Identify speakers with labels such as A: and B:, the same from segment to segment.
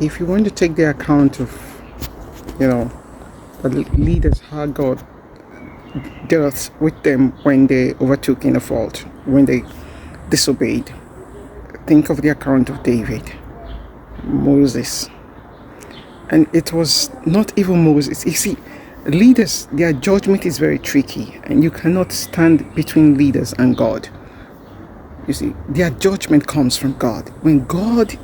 A: if you want to take the account of, the leaders, how God dealt with them when they overtook in a fault, when they disobeyed. Think of the account of David, Moses, and it was not even Moses. You see, leaders, their judgment is very tricky, and you cannot stand between leaders and God. You see, their judgment comes from God. When God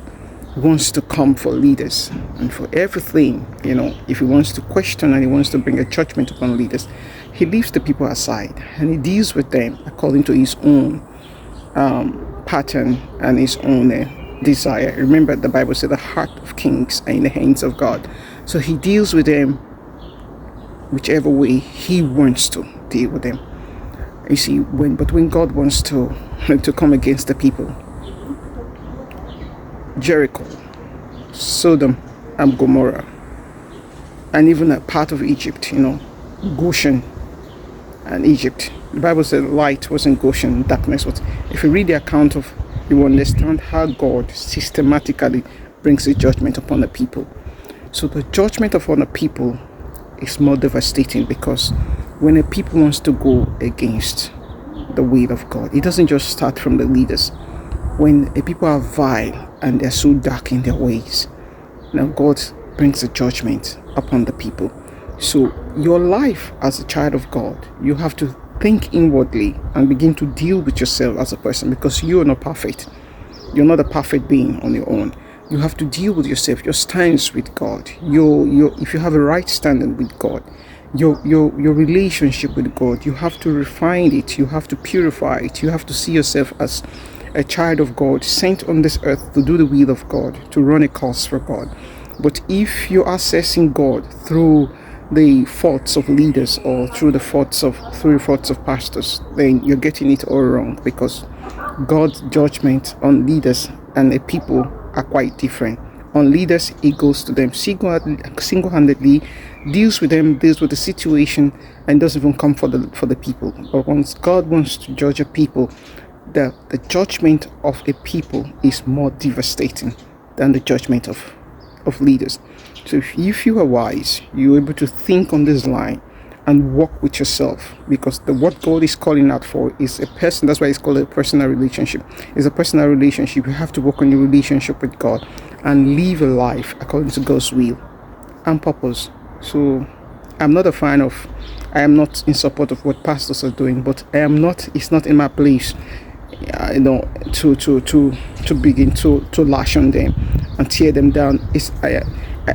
A: wants to come for leaders and for everything, if he wants to question and he wants to bring a judgment upon leaders, he leaves the people aside and he deals with them according to his own pattern and his own desire. Remember, the Bible said the heart of kings are in the hands of God. So he deals with them whichever way he wants to deal with them. You see, when God wants to come against the people, Jericho, Sodom and Gomorrah, and even a part of Egypt, Goshen and Egypt. The Bible said light was in Goshen, darkness was. If you read the account of, you will understand how God systematically brings the judgment upon the people. So the judgment upon the people is more devastating, because when a people wants to go against the will of God, it doesn't just start from the leaders. When a people are vile and they're so dark in their ways, now God brings a judgment upon the people. So your life as a child of God, you have to think inwardly and begin to deal with yourself as a person, because you are not perfect. You're not a perfect being on your own. You have to deal with yourself, your stance with God, if you have a right standing with God, your relationship with God, you have to refine it, you have to purify it, you have to see yourself as a child of God, sent on this earth to do the will of God, to run a cause for God. But if you're accessing God through the faults of leaders or through the faults of pastors, then you're getting it all wrong, because God's judgment on leaders and the people are quite different. On leaders, he goes to them single-handedly, deals with them, deals with the situation, and doesn't even come for the people. But once God wants to judge a people, the judgment of a people is more devastating than the judgment of leaders. So if you are wise, you're able to think on this line and walk with yourself, because what God is calling out for is a person. That's why it's called a personal relationship. It's a personal relationship. You have to work on your relationship with God and live a life according to God's will and purpose. So I am not in support of what pastors are doing, but it's not in my place to begin to lash on them and tear them down.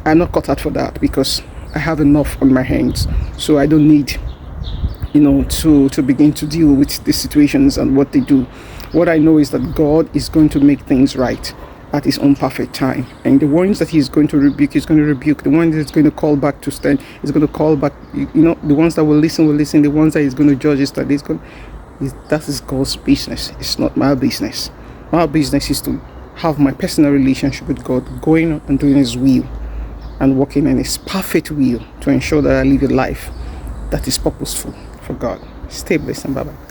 A: I'm not cut out for that, because I have enough on my hands. So I don't need to begin to deal with the situations and what they do. What I know is that God is going to make things right at his own perfect time, and the ones that he's going to rebuke, he's going to rebuke. The ones that's going to call back to stand, he's going to call back. The ones that will listen. The ones that he's going to judge, that is God's business. It's not my business. My business is to have my personal relationship with God, going on and doing his will and working in his perfect will to ensure that I live a life that is purposeful for God. Stay blessed and bye-bye.